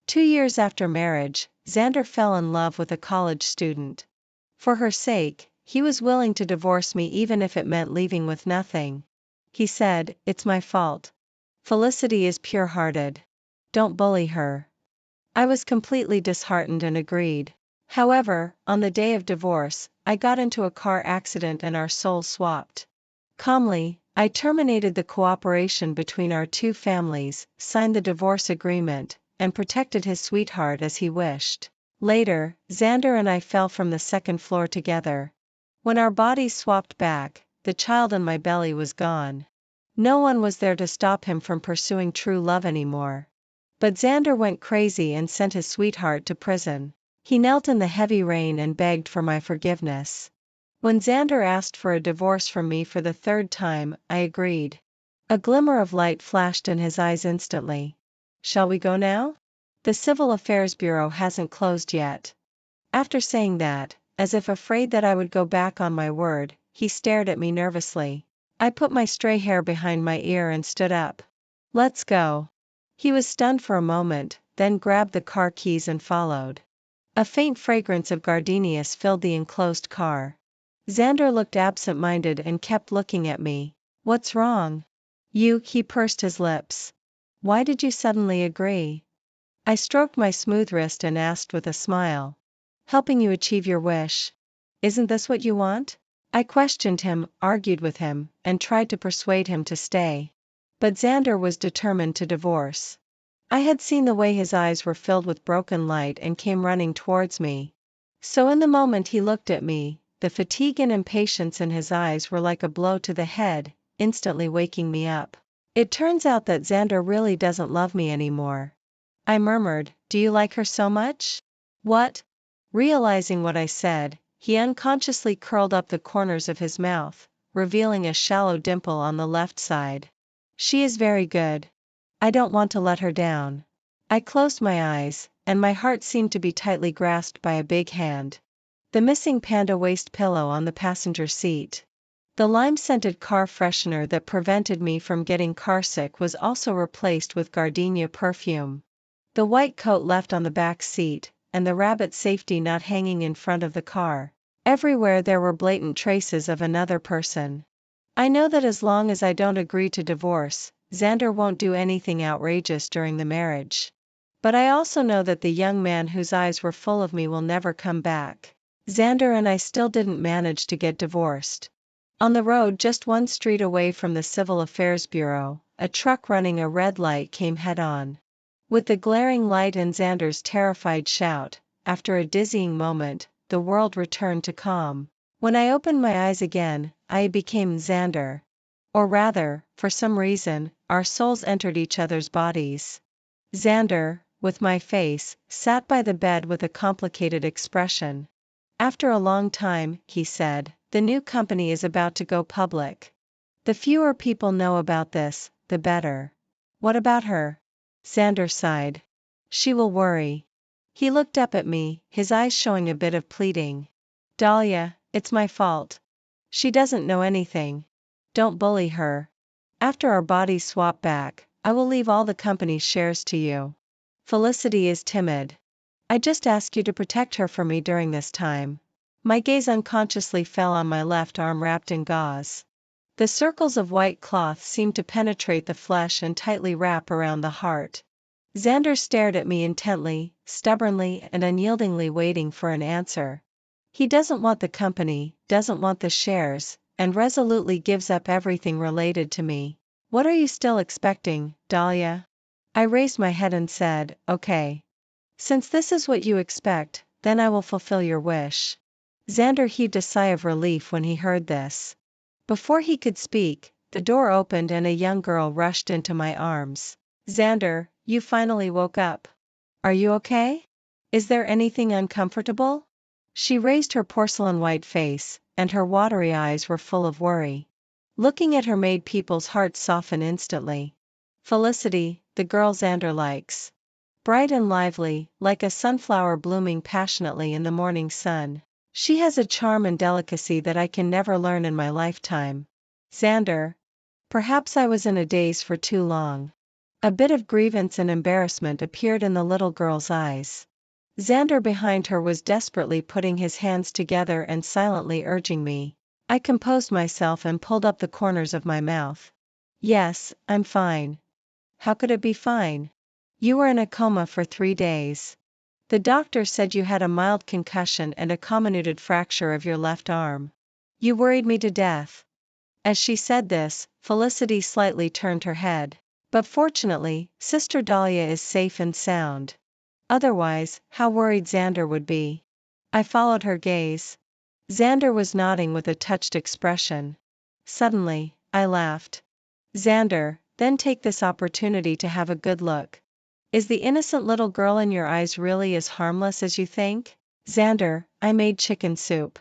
2 years after marriage, Xander fell in love with a college student. For her sake, he was willing to divorce me even if it meant leaving with nothing. He said, "It's my fault. Felicity is pure-hearted. Don't bully her." I was completely disheartened and agreed. However, on the day of divorce, I got into a car accident and our souls swapped. Calmly, I terminated the cooperation between our two families, signed the divorce agreement, and protected his sweetheart as he wished. Later, Xander and I fell from the second floor together. When our bodies swapped back, the child in my belly was gone. No one was there to stop him from pursuing true love anymore. But Xander went crazy and sent his sweetheart to prison. He knelt in the heavy rain and begged for my forgiveness. When Xander asked for a divorce from me for the third time, I agreed. A glimmer of light flashed in his eyes instantly. "Shall we go now? The Civil Affairs Bureau hasn't closed yet." After saying that, as if afraid that I would go back on my word, he stared at me nervously. I put my stray hair behind my ear and stood up. "Let's go." He was stunned for a moment, then grabbed the car keys and followed. A faint fragrance of gardenias filled the enclosed car. Xander looked absent-minded and kept looking at me. "What's wrong?" He pursed his lips. "Why did you suddenly agree?" I stroked my smooth wrist and asked with a smile. "Helping you achieve your wish. Isn't this what you want?" I questioned him, argued with him, and tried to persuade him to stay. But Xander was determined to divorce. I had seen the way his eyes were filled with broken light and came running towards me. So in the moment he looked at me, the fatigue and impatience in his eyes were like a blow to the head, instantly waking me up. "It turns out that Xander really doesn't love me anymore." I murmured, "Do you like her so much?" "What?" Realizing what I said, he unconsciously curled up the corners of his mouth, revealing a shallow dimple on the left side. "She is very good. I don't want to let her down." I closed my eyes, and my heart seemed to be tightly grasped by a big hand. The missing panda waist pillow on the passenger seat. The lime-scented car freshener that prevented me from getting carsick was also replaced with gardenia perfume. The white coat left on the back seat, and the rabbit safety not hanging in front of the car. Everywhere there were blatant traces of another person. I know that as long as I don't agree to divorce, Xander won't do anything outrageous during the marriage. But I also know that the young man whose eyes were full of me will never come back. Xander and I still didn't manage to get divorced. On the road just one street away from the Civil Affairs Bureau, a truck running a red light came head-on. With the glaring light and Xander's terrified shout, after a dizzying moment, the world returned to calm. When I opened my eyes again, I became Xander. Or rather, for some reason, our souls entered each other's bodies. Xander, with my face, sat by the bed with a complicated expression. "After a long time," he said, "the new company is about to go public. The fewer people know about this, the better." "What about her?" Xander sighed. "She will worry." He looked up at me, his eyes showing a bit of pleading. "Dahlia, it's my fault. She doesn't know anything. Don't bully her. After our bodies swap back, I will leave all the company's shares to you. Felicity is timid. I just ask you to protect her for me during this time." My gaze unconsciously fell on my left arm wrapped in gauze. The circles of white cloth seemed to penetrate the flesh and tightly wrap around the heart. Xander stared at me intently, stubbornly and unyieldingly waiting for an answer. He doesn't want the company, doesn't want the shares, and resolutely gives up everything related to me. "What are you still expecting, Dahlia?" I raised my head and said, "Okay. Since this is what you expect, then I will fulfill your wish." Xander heaved a sigh of relief when he heard this. Before he could speak, the door opened and a young girl rushed into my arms. "Xander, you finally woke up. Are you okay? Is there anything uncomfortable?" She raised her porcelain white face, and her watery eyes were full of worry. Looking at her made people's hearts soften instantly. Felicity, the girl Xander likes. Bright and lively, like a sunflower blooming passionately in the morning sun. She has a charm and delicacy that I can never learn in my lifetime. Xander. Perhaps I was in a daze for too long. A bit of grievance and embarrassment appeared in the little girl's eyes. Xander behind her was desperately putting his hands together and silently urging me. I composed myself and pulled up the corners of my mouth. Yes, I'm fine. How could it be fine? You were in a coma for 3 days. The doctor said you had a mild concussion and a comminuted fracture of your left arm. You worried me to death. As she said this, Felicity slightly turned her head. But fortunately, Sister Dahlia is safe and sound. Otherwise, how worried Xander would be. I followed her gaze. Xander was nodding with a touched expression. Suddenly, I laughed. Xander, then take this opportunity to have a good look. Is the innocent little girl in your eyes really as harmless as you think? Xander, I made chicken soup.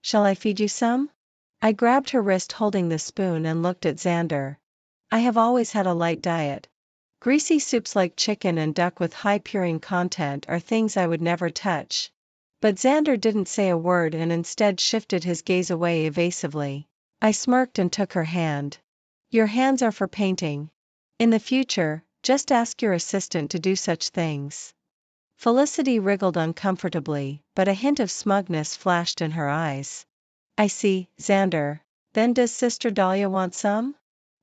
Shall I feed you some? I grabbed her wrist holding the spoon and looked at Xander. I have always had a light diet. Greasy soups like chicken and duck with high purine content are things I would never touch. But Xander didn't say a word and instead shifted his gaze away evasively. I smirked and took her hand. Your hands are for painting. In the future, just ask your assistant to do such things. Felicity wriggled uncomfortably, but a hint of smugness flashed in her eyes. I see, Xander. Then does Sister Dahlia want some?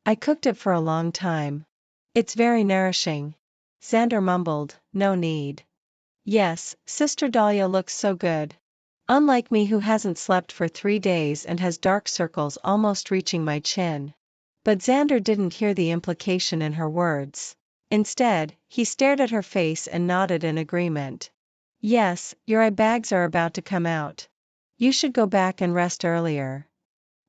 I cooked it for a long time. It's very nourishing. Xander mumbled, no need. Yes, Sister Dahlia looks so good. Unlike me who hasn't slept for 3 days and has dark circles almost reaching my chin. But Xander didn't hear the implication in her words. Instead, he stared at her face and nodded in agreement. Yes, your eye bags are about to come out. You should go back and rest earlier.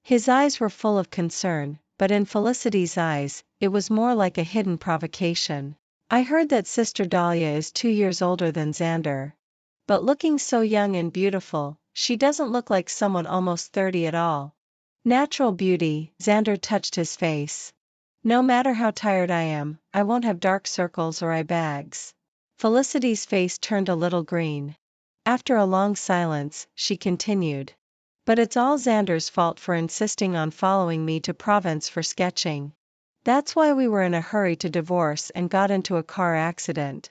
His eyes were full of concern, but in Felicity's eyes, it was more like a hidden provocation. I heard that Sister Dahlia is 2 years older than Xander. But looking so young and beautiful, she doesn't look like someone almost 30 at all. Natural beauty, Xander touched his face. No matter how tired I am, I won't have dark circles or eye bags. Felicity's face turned a little green. After a long silence, she continued. But it's all Xander's fault for insisting on following me to Provence for sketching. That's why we were in a hurry to divorce and got into a car accident.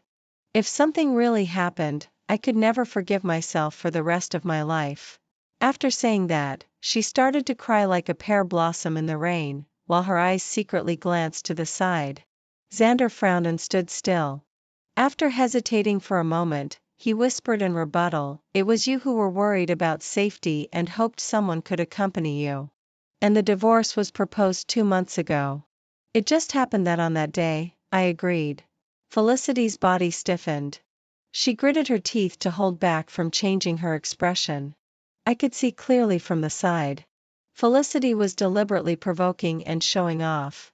If something really happened, I could never forgive myself for the rest of my life. After saying that, she started to cry like a pear blossom in the rain, while her eyes secretly glanced to the side. Xander frowned and stood still. After hesitating for a moment, he whispered in rebuttal, it was you who were worried about safety and hoped someone could accompany you. And the divorce was proposed 2 months ago. It just happened that on that day, I agreed. Felicity's body stiffened. She gritted her teeth to hold back from changing her expression. I could see clearly from the side. Felicity was deliberately provoking and showing off.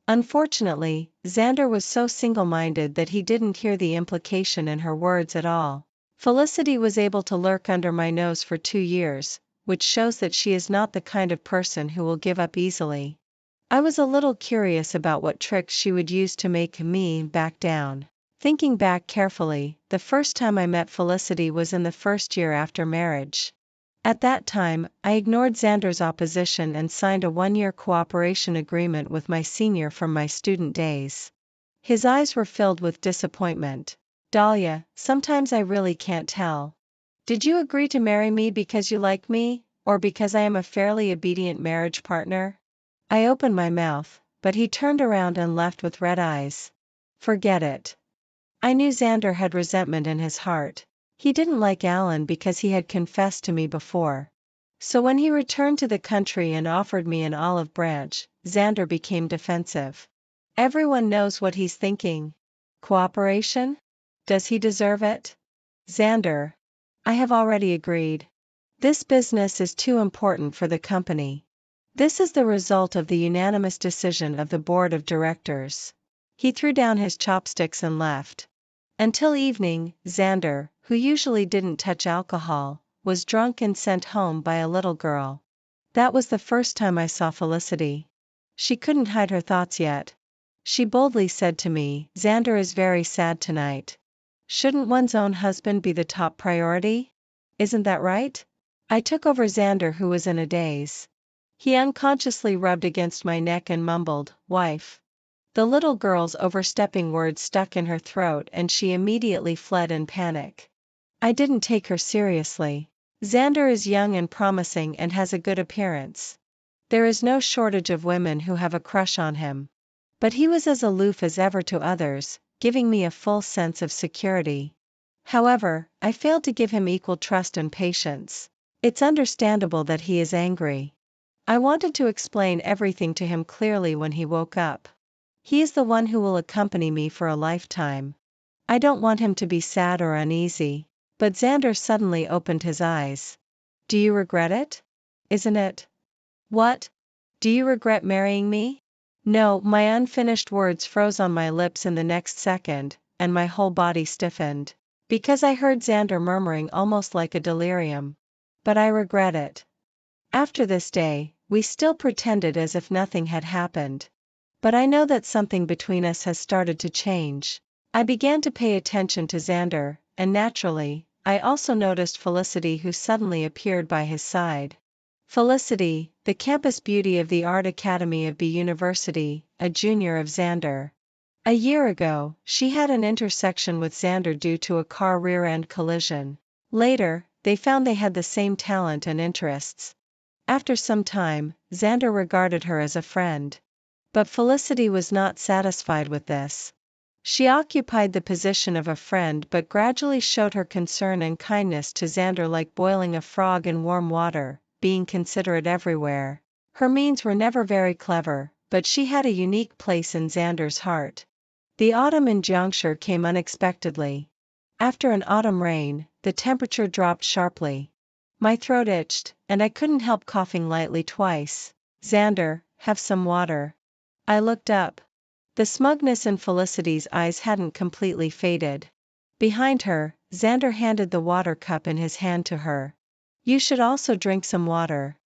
Unfortunately, Xander was so single-minded that he didn't hear the implication in her words at all. Felicity was able to lurk under my nose for 2 years, which shows that she is not the kind of person who will give up easily. I was a little curious about what tricks she would use to make me back down. Thinking back carefully, the first time I met Felicity was in the first year after marriage. At that time, I ignored Xander's opposition and signed a 1-year cooperation agreement with my senior from my student days. His eyes were filled with disappointment. Dahlia, sometimes I really can't tell. Did you agree to marry me because you like me, or because I am a fairly obedient marriage partner? I opened my mouth, but he turned around and left with red eyes. Forget it. I knew Xander had resentment in his heart. He didn't like Alan because he had confessed to me before. So when he returned to the country and offered me an olive branch, Xander became defensive. Everyone knows what he's thinking. Cooperation? Does he deserve it? Xander. I have already agreed. This business is too important for the company. This is the result of the unanimous decision of the board of directors. He threw down his chopsticks and left. Until evening, Xander, who usually didn't touch alcohol, was drunk and sent home by a little girl. That was the first time I saw Felicity. She couldn't hide her thoughts yet. She boldly said to me, Xander is very sad tonight. Shouldn't one's own husband be the top priority? Isn't that right? I took over Xander, who was in a daze. He unconsciously rubbed against my neck and mumbled, wife. The little girl's overstepping words stuck in her throat and she immediately fled in panic. I didn't take her seriously. Xander is young and promising and has a good appearance. There is no shortage of women who have a crush on him. But he was as aloof as ever to others, giving me a full sense of security. However, I failed to give him equal trust and patience. It's understandable that he is angry. I wanted to explain everything to him clearly when he woke up. He is the one who will accompany me for a lifetime. I don't want him to be sad or uneasy. But Xander suddenly opened his eyes. Do you regret it? Isn't it? What? Do you regret marrying me? No, my unfinished words froze on my lips in the next second, and my whole body stiffened. Because I heard Xander murmuring almost like a delirium. But I regret it. After this day, we still pretended as if nothing had happened. But I know that something between us has started to change. I began to pay attention to Xander, and naturally, I also noticed Felicity, who suddenly appeared by his side. Felicity, the campus beauty of the Art Academy of B University, a junior of Xander. A year ago, she had an intersection with Xander due to a car rear-end collision. Later, they found they had the same talent and interests. After some time, Xander regarded her as a friend. But Felicity was not satisfied with this. She occupied the position of a friend but gradually showed her concern and kindness to Xander like boiling a frog in warm water, being considerate everywhere. Her means were never very clever, but she had a unique place in Xander's heart. The autumn in Jiangshi came unexpectedly. After an autumn rain, the temperature dropped sharply. My throat itched, and I couldn't help coughing lightly twice. Xander, have some water. I looked up. The smugness in Felicity's eyes hadn't completely faded. Behind her, Xander handed the water cup in his hand to her. You should also drink some water.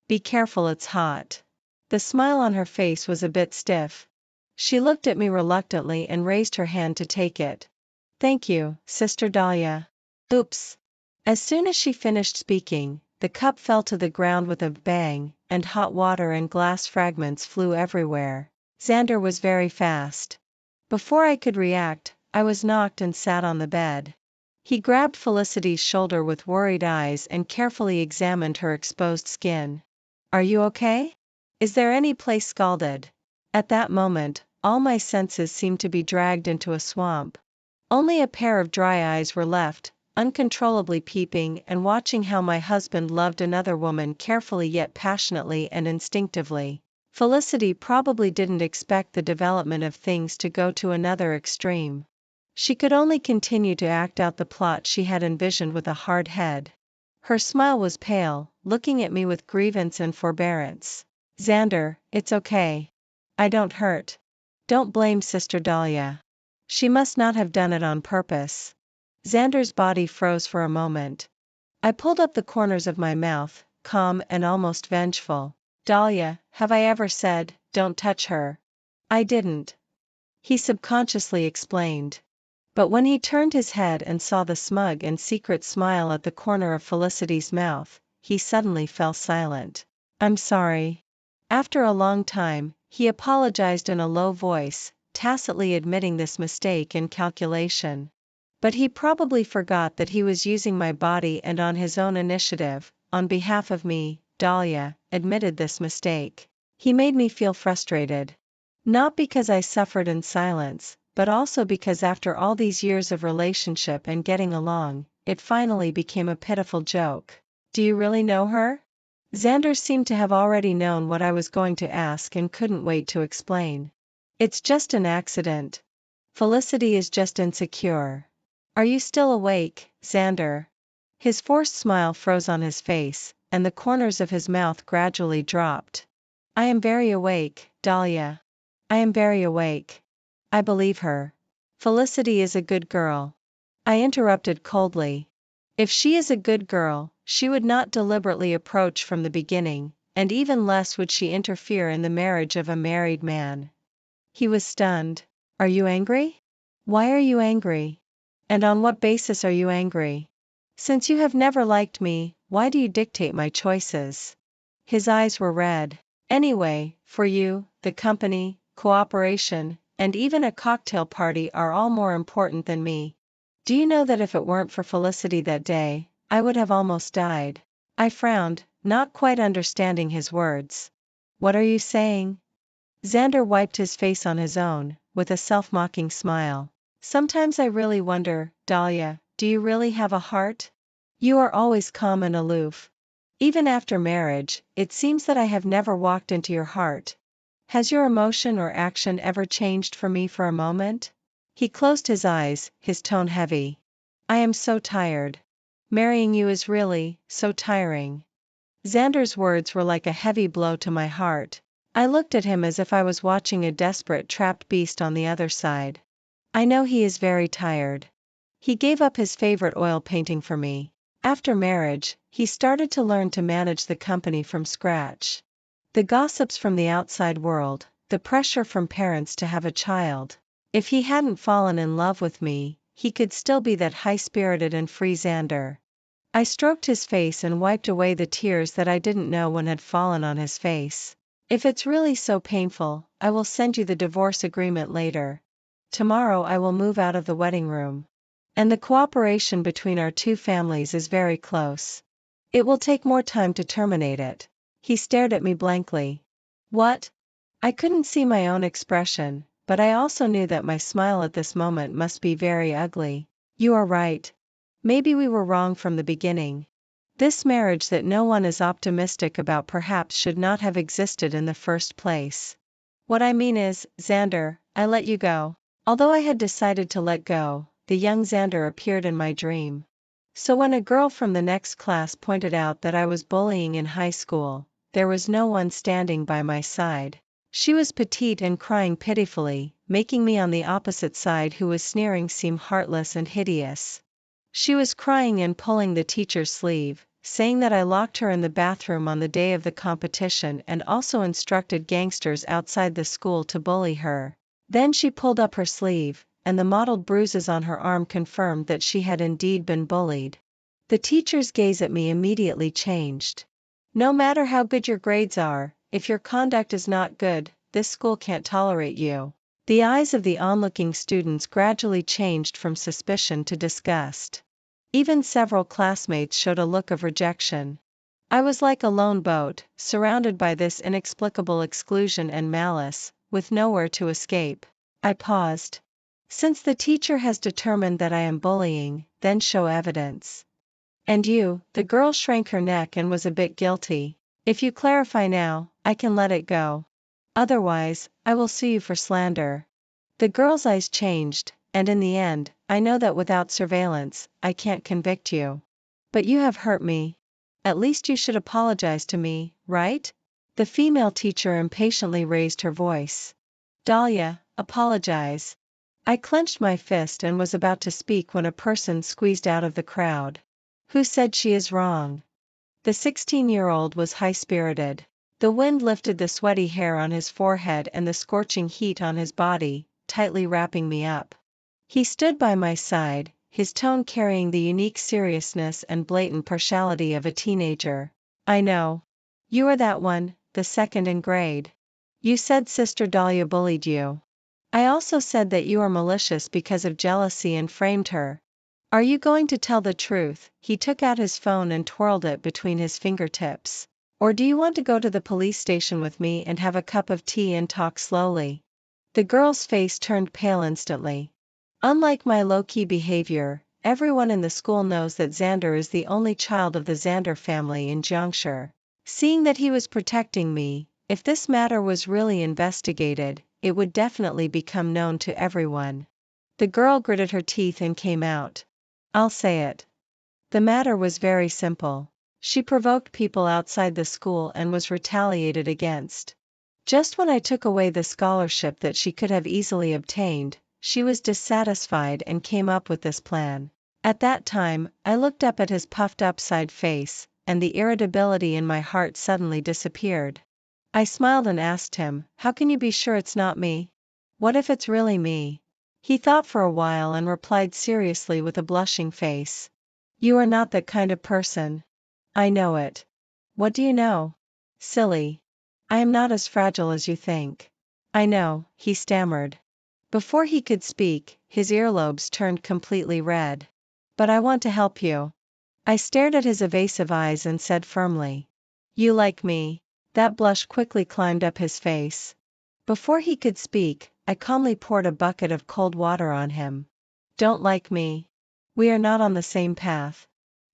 Be careful, it's hot. The smile on her face was a bit stiff. She looked at me reluctantly and raised her hand to take it. Thank you, Sister Dahlia. Oops. As soon as she finished speaking, the cup fell to the ground with a bang, and hot water and glass fragments flew everywhere. Xander was very fast. Before I could react, I was knocked and sat on the bed. He grabbed Felicity's shoulder with worried eyes and carefully examined her exposed skin. Are you okay? Is there any place scalded? At that moment, all my senses seemed to be dragged into a swamp. Only a pair of dry eyes were left, uncontrollably peeping and watching how my husband loved another woman carefully yet passionately and instinctively. Felicity probably didn't expect the development of things to go to another extreme. She could only continue to act out the plot she had envisioned with a hard head. Her smile was pale, looking at me with grievance and forbearance. Xander, it's okay. I don't hurt. Don't blame Sister Dahlia. She must not have done it on purpose. Xander's body froze for a moment. I pulled up the corners of my mouth, calm and almost vengeful. Dahlia, have I ever said, don't touch her? I didn't. He subconsciously explained. But when he turned his head and saw the smug and secret smile at the corner of Felicity's mouth, he suddenly fell silent. I'm sorry. After a long time, he apologized in a low voice, tacitly admitting this mistake in calculation. But he probably forgot that he was using my body and on his own initiative, on behalf of me, Dahlia, admitted this mistake. He made me feel frustrated. Not because I suffered in silence, but also because after all these years of relationship and getting along, it finally became a pitiful joke. Do you really know her? Xander seemed to have already known what I was going to ask and couldn't wait to explain. It's just an accident. Felicity is just insecure. Are you still awake, Xander? His forced smile froze on his face, and the corners of his mouth gradually dropped. I am very awake, Dahlia. I am very awake. I believe her. Felicity is a good girl. I interrupted coldly. If she is a good girl, she would not deliberately approach from the beginning, and even less would she interfere in the marriage of a married man. He was stunned. Are you angry? Why are you angry? And on what basis are you angry? Since you have never liked me, why do you dictate my choices? His eyes were red. Anyway, for you, the company, cooperation, and even a cocktail party are all more important than me. Do you know that if it weren't for Felicity that day, I would have almost died? I frowned, not quite understanding his words. What are you saying? Xander wiped his face on his own, with a self-mocking smile. Sometimes I really wonder, Dahlia, do you really have a heart? You are always calm and aloof. Even after marriage, it seems that I have never walked into your heart. Has your emotion or action ever changed for me for a moment? He closed his eyes, his tone heavy. I am so tired. Marrying you is really, so tiring. Xander's words were like a heavy blow to my heart. I looked at him as if I was watching a desperate trapped beast on the other side. I know he is very tired. He gave up his favorite oil painting for me. After marriage, he started to learn to manage the company from scratch. The gossips from the outside world, the pressure from parents to have a child. If he hadn't fallen in love with me, he could still be that high-spirited and free Xander. I stroked his face and wiped away the tears that I didn't know when had fallen on his face. If it's really so painful, I will send you the divorce agreement later. Tomorrow I will move out of the wedding room. And the cooperation between our two families is very close. It will take more time to terminate it. He stared at me blankly. What? I couldn't see my own expression, but I also knew that my smile at this moment must be very ugly. You are right. Maybe we were wrong from the beginning. This marriage that no one is optimistic about perhaps should not have existed in the first place. What I mean is, Xander, I let you go. Although I had decided to let go, the young Xander appeared in my dream. So when a girl from the next class pointed out that I was bullying in high school, there was no one standing by my side. She was petite and crying pitifully, making me on the opposite side who was sneering seem heartless and hideous. She was crying and pulling the teacher's sleeve, saying that I locked her in the bathroom on the day of the competition and also instructed gangsters outside the school to bully her. Then she pulled up her sleeve, and the mottled bruises on her arm confirmed that she had indeed been bullied. The teacher's gaze at me immediately changed. No matter how good your grades are, if your conduct is not good, this school can't tolerate you. The eyes of the onlooking students gradually changed from suspicion to disgust. Even several classmates showed a look of rejection. I was like a lone boat, surrounded by this inexplicable exclusion and malice, with nowhere to escape. I paused. Since the teacher has determined that I am bullying, then show evidence. And you, the girl shrank her neck and was a bit guilty. If you clarify now, I can let it go. Otherwise, I will sue you for slander. The girl's eyes changed, and in the end, I know that without surveillance, I can't convict you. But you have hurt me. At least you should apologize to me, right? The female teacher impatiently raised her voice. Dahlia, apologize. I clenched my fist and was about to speak when a person squeezed out of the crowd. Who said she is wrong? The 16-year-old was high-spirited. The wind lifted the sweaty hair on his forehead and the scorching heat on his body, tightly wrapping me up. He stood by my side, his tone carrying the unique seriousness and blatant partiality of a teenager. I know. You are that one, the second in grade. You said Sister Dahlia bullied you. I also said that you are malicious because of jealousy and framed her. Are you going to tell the truth? He took out his phone and twirled it between his fingertips. Or do you want to go to the police station with me and have a cup of tea and talk slowly? The girl's face turned pale instantly. Unlike my low-key behavior, everyone in the school knows that Xander is the only child of the Xander family in Jiangshi. Seeing that he was protecting me, if this matter was really investigated, it would definitely become known to everyone. The girl gritted her teeth and came out. I'll say it. The matter was very simple. She provoked people outside the school and was retaliated against. Just when I took away the scholarship that she could have easily obtained, she was dissatisfied and came up with this plan. At that time, I looked up at his puffed-up side face, and the irritability in my heart suddenly disappeared. I smiled and asked him, how can you be sure it's not me? What if it's really me? He thought for a while and replied seriously with a blushing face. You are not that kind of person. I know it. What do you know? Silly. I am not as fragile as you think. I know, he stammered. Before he could speak, his earlobes turned completely red. But I want to help you. I stared at his evasive eyes and said firmly. You like me? That blush quickly climbed up his face. Before he could speak, I calmly poured a bucket of cold water on him. Don't like me? We are not on the same path.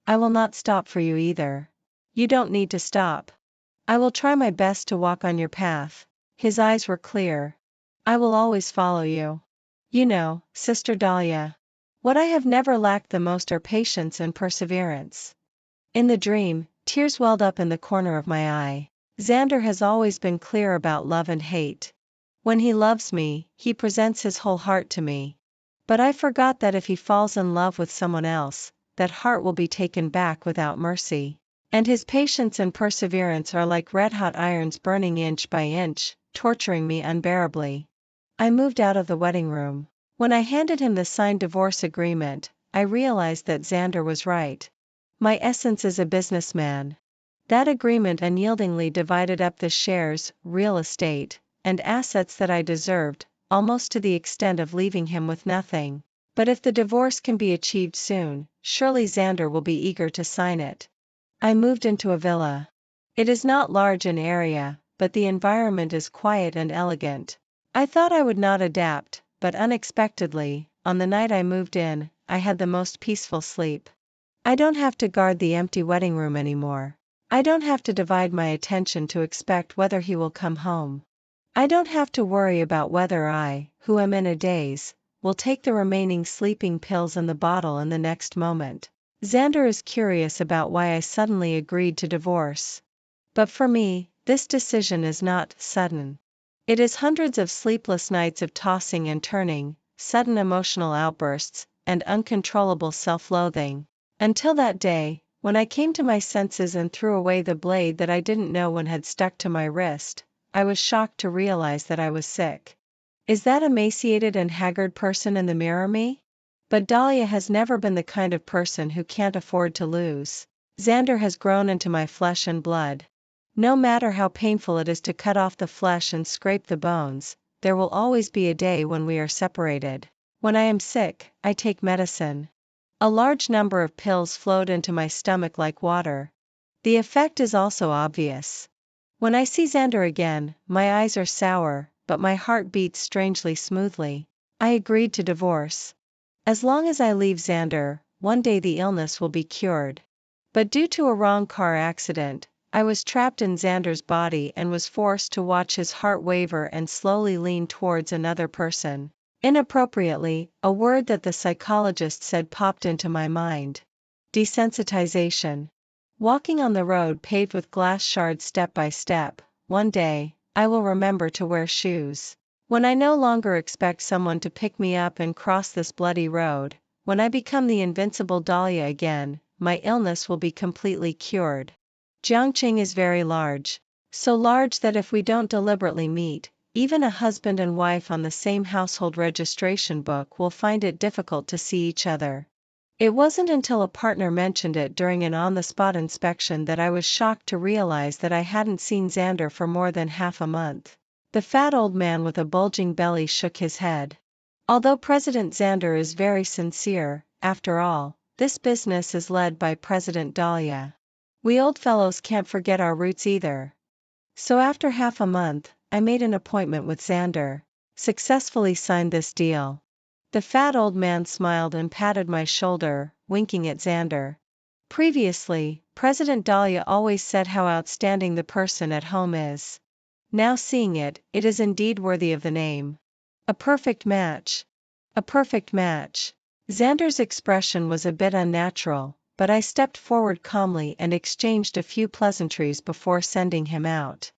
I will not stop for you either. You don't need to stop. I will try my best to walk on your path. His eyes were clear. I will always follow you. You know, Sister Dahlia, what I have never lacked the most are patience and perseverance. In the dream, tears welled up in the corner of my eye. Xander has always been clear about love and hate. When he loves me, he presents his whole heart to me. But I forgot that if he falls in love with someone else, that heart will be taken back without mercy. And his patience and perseverance are like red-hot irons burning inch by inch, torturing me unbearably. I moved out of the wedding room. When I handed him the signed divorce agreement, I realized that Xander was right. My essence is a businessman. That agreement unyieldingly divided up the shares, real estate, and assets that I deserved, almost to the extent of leaving him with nothing. But if the divorce can be achieved soon, surely Xander will be eager to sign it. I moved into a villa. It is not large in area, but the environment is quiet and elegant. I thought I would not adapt, but unexpectedly, on the night I moved in, I had the most peaceful sleep. I don't have to guard the empty wedding room anymore. I don't have to divide my attention to expect whether he will come home. I don't have to worry about whether I, who am in a daze, will take the remaining sleeping pills in the bottle in the next moment. Xander is curious about why I suddenly agreed to divorce. But for me, this decision is not sudden. It is hundreds of sleepless nights of tossing and turning, sudden emotional outbursts, and uncontrollable self-loathing. Until that day, when I came to my senses and threw away the blade that I didn't know when had stuck to my wrist, I was shocked to realize that I was sick. Is that emaciated and haggard person in the mirror me? But Dahlia has never been the kind of person who can't afford to lose. Xander has grown into my flesh and blood. No matter how painful it is to cut off the flesh and scrape the bones, there will always be a day when we are separated. When I am sick, I take medicine. A large number of pills flowed into my stomach like water. The effect is also obvious. When I see Xander again, my eyes are sour, but my heart beats strangely smoothly. I agreed to divorce. As long as I leave Xander, one day the illness will be cured. But due to a wrong car accident, I was trapped in Xander's body and was forced to watch his heart waver and slowly lean towards another person. Inappropriately, a word that the psychologist said popped into my mind. Desensitization. Walking on the road paved with glass shards step by step, one day, I will remember to wear shoes. When I no longer expect someone to pick me up and cross this bloody road, when I become the invincible Dahlia again, my illness will be completely cured. Jiangqing is very large. So large that if we don't deliberately meet, even a husband and wife on the same household registration book will find it difficult to see each other. It wasn't until a partner mentioned it during an on-the-spot inspection that I was shocked to realize that I hadn't seen Xander for more than half a month. The fat old man with a bulging belly shook his head. Although President Xander is very sincere, after all, this business is led by President Dahlia. We old fellows can't forget our roots either. So after half a month, I made an appointment with Xander. Successfully signed this deal. The fat old man smiled and patted my shoulder, winking at Xander. Previously, President Dahlia always said how outstanding the person at home is. Now seeing it, it is indeed worthy of the name. A perfect match. A perfect match. Xander's expression was a bit unnatural, but I stepped forward calmly and exchanged a few pleasantries before sending him out.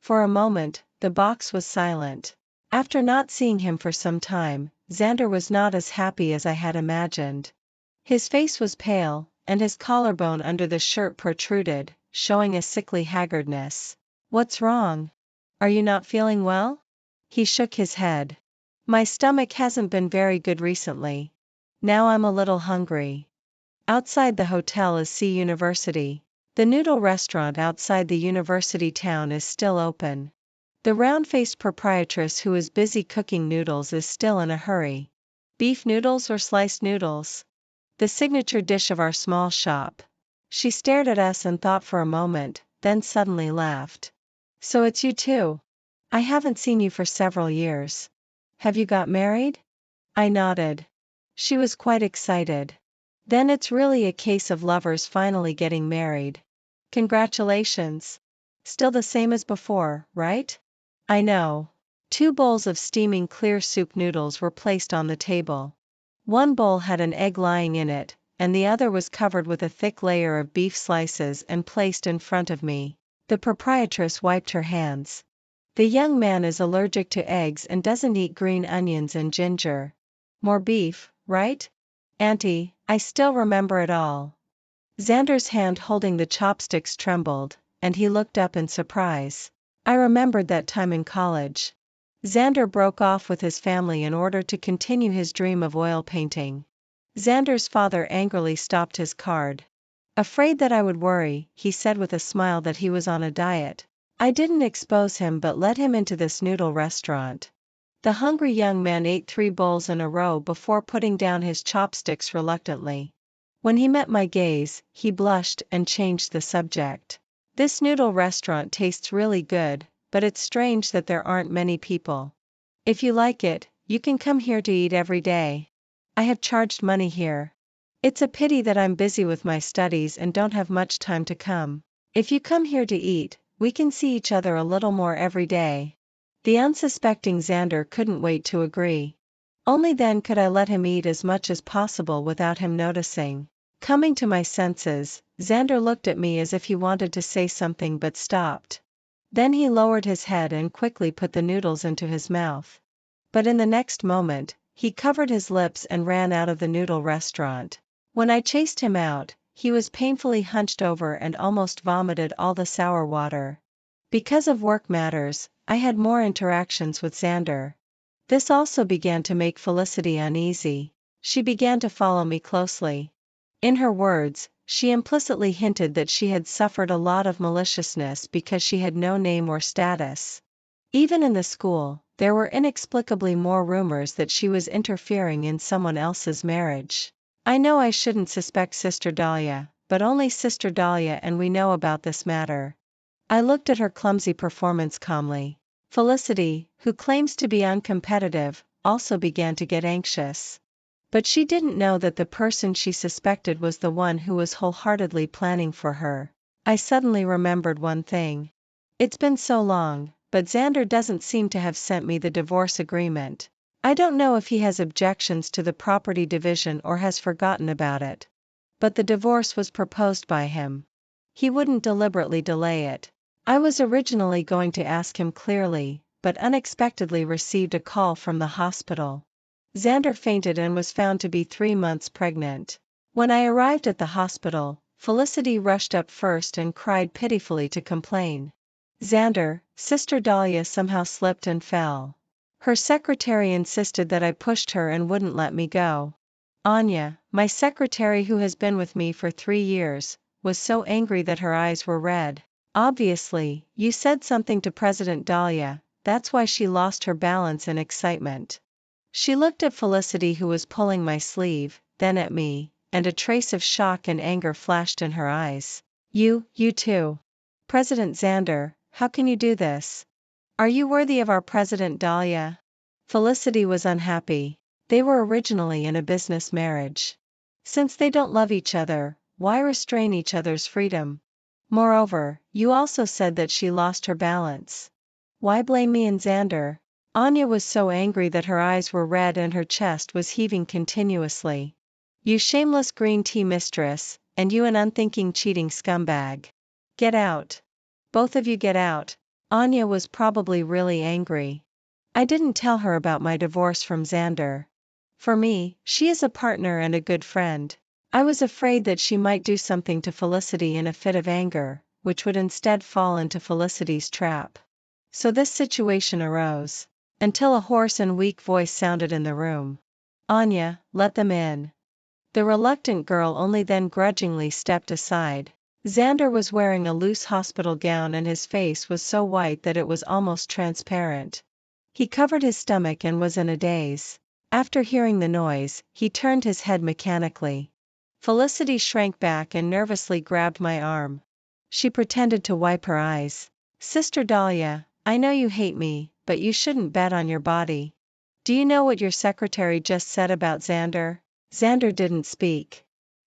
For a moment, the box was silent. After not seeing him for some time, Xander was not as happy as I had imagined. His face was pale, and his collarbone under the shirt protruded, showing a sickly haggardness. What's wrong? Are you not feeling well? He shook his head. My stomach hasn't been very good recently. Now I'm a little hungry. Outside the hotel is Sea University. The noodle restaurant outside the university town is still open. The round-faced proprietress who is busy cooking noodles is still in a hurry. Beef noodles or sliced noodles? The signature dish of our small shop. She stared at us and thought for a moment, then suddenly laughed. So it's you too. I haven't seen you for several years. Have you got married? I nodded. She was quite excited. Then it's really a case of lovers finally getting married. Congratulations. Still the same as before, right? I know. 2 bowls of steaming clear soup noodles were placed on the table. One bowl had an egg lying in it, and the other was covered with a thick layer of beef slices and placed in front of me. The proprietress wiped her hands. The young man is allergic to eggs and doesn't eat green onions and ginger. More beef, right? Auntie, I still remember it all. Xander's hand holding the chopsticks trembled, and he looked up in surprise. I remembered that time in college. Xander broke off with his family in order to continue his dream of oil painting. Xander's father angrily stopped his card. Afraid that I would worry, he said with a smile that he was on a diet. I didn't expose him but let him into this noodle restaurant. The hungry young man ate 3 bowls in a row before putting down his chopsticks reluctantly. When he met my gaze, he blushed and changed the subject. This noodle restaurant tastes really good, but it's strange that there aren't many people. If you like it, you can come here to eat every day. I have charged money here. It's a pity that I'm busy with my studies and don't have much time to come. If you come here to eat, we can see each other a little more every day. The unsuspecting Xander couldn't wait to agree. Only then could I let him eat as much as possible without him noticing. Coming to my senses, Xander looked at me as if he wanted to say something but stopped. Then he lowered his head and quickly put the noodles into his mouth. But in the next moment, he covered his lips and ran out of the noodle restaurant. When I chased him out, he was painfully hunched over and almost vomited all the sour water. Because of work matters, I had more interactions with Xander. This also began to make Felicity uneasy. She began to follow me closely. In her words, she implicitly hinted that she had suffered a lot of maliciousness because she had no name or status. Even in the school, there were inexplicably more rumors that she was interfering in someone else's marriage. I know I shouldn't suspect Sister Dahlia, but only Sister Dahlia and we know about this matter. I looked at her clumsy performance calmly. Felicity, who claims to be uncompetitive, also began to get anxious. But she didn't know that the person she suspected was the one who was wholeheartedly planning for her. I suddenly remembered one thing. It's been so long, but Xander doesn't seem to have sent me the divorce agreement. I don't know if he has objections to the property division or has forgotten about it. But the divorce was proposed by him. He wouldn't deliberately delay it. I was originally going to ask him clearly, but unexpectedly received a call from the hospital. Xander fainted and was found to be 3 months pregnant. When I arrived at the hospital, Felicity rushed up first and cried pitifully to complain. Xander, Sister Dahlia somehow slipped and fell. Her secretary insisted that I pushed her and wouldn't let me go. Anya, my secretary who has been with me for 3 years, was so angry that her eyes were red. Obviously, you said something to President Dahlia, that's why she lost her balance in excitement. She looked at Felicity who was pulling my sleeve, then at me, and a trace of shock and anger flashed in her eyes. You too. President Xander, how can you do this? Are you worthy of our President Dahlia? Felicity was unhappy. They were originally in a business marriage. Since they don't love each other, why restrain each other's freedom? Moreover, you also said that she lost her balance. Why blame me and Xander? Anya was so angry that her eyes were red and her chest was heaving continuously. You shameless green tea mistress, and you an unthinking cheating scumbag. Get out. Both of you get out. Anya was probably really angry. I didn't tell her about my divorce from Xander. For me, she is a partner and a good friend. I was afraid that she might do something to Felicity in a fit of anger, which would instead fall into Felicity's trap. So this situation arose. Until a hoarse and weak voice sounded in the room. Anya, let them in. The reluctant girl only then grudgingly stepped aside. Xander was wearing a loose hospital gown and his face was so white that it was almost transparent. He covered his stomach and was in a daze. After hearing the noise, he turned his head mechanically. Felicity shrank back and nervously grabbed my arm. She pretended to wipe her eyes. Sister Dahlia, I know you hate me, but you shouldn't bet on your body. Do you know what your secretary just said about Xander? Xander didn't speak.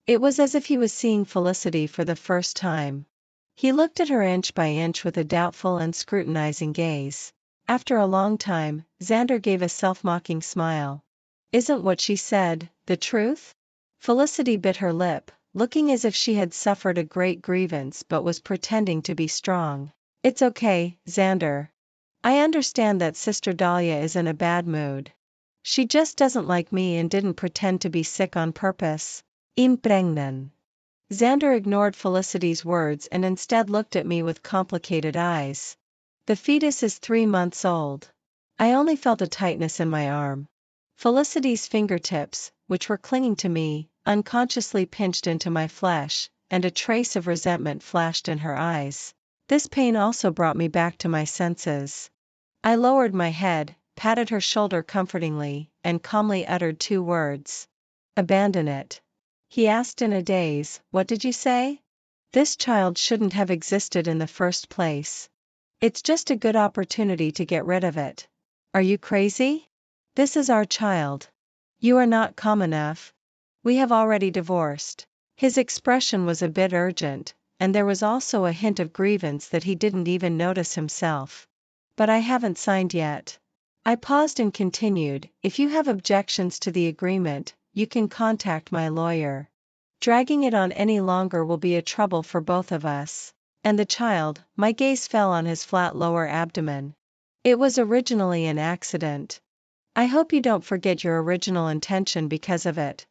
It was as if he was seeing Felicity for the first time. He looked at her inch by inch with a doubtful and scrutinizing gaze. After a long time, Xander gave a self-mocking smile. Isn't what she said the truth? Felicity bit her lip, looking as if she had suffered a great grievance but was pretending to be strong. It's okay, Xander. I understand that Sister Dahlia is in a bad mood. She just doesn't like me and didn't pretend to be sick on purpose. Impregnan. Xander ignored Felicity's words and instead looked at me with complicated eyes. The fetus is 3 months old. I only felt a tightness in my arm. Felicity's fingertips, which were clinging to me, unconsciously pinched into my flesh, and a trace of resentment flashed in her eyes. This pain also brought me back to my senses. I lowered my head, patted her shoulder comfortingly, and calmly uttered 2 words. Abandon it. He asked in a daze, what did you say? This child shouldn't have existed in the first place. It's just a good opportunity to get rid of it. Are you crazy? This is our child. You are not calm enough. We have already divorced. His expression was a bit urgent, and there was also a hint of grievance that he didn't even notice himself. But I haven't signed yet. I paused and continued, if you have objections to the agreement, you can contact my lawyer. Dragging it on any longer will be a trouble for both of us. And the child, my gaze fell on his flat lower abdomen. It was originally an accident. I hope you don't forget your original intention because of it.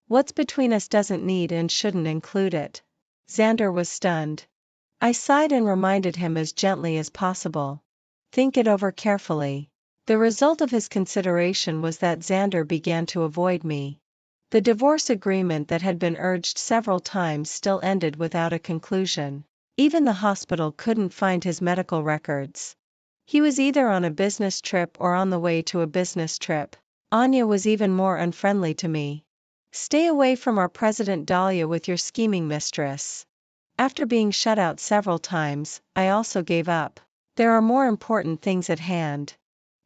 What's between us doesn't need and shouldn't include it. Xander was stunned. I sighed and reminded him as gently as possible. Think it over carefully. The result of his consideration was that Xander began to avoid me. The divorce agreement that had been urged several times still ended without a conclusion. Even the hospital couldn't find his medical records. He was either on a business trip or on the way to a business trip. Anya was even more unfriendly to me. Stay away from our President Dahlia with your scheming mistress. After being shut out several times, I also gave up. There are more important things at hand.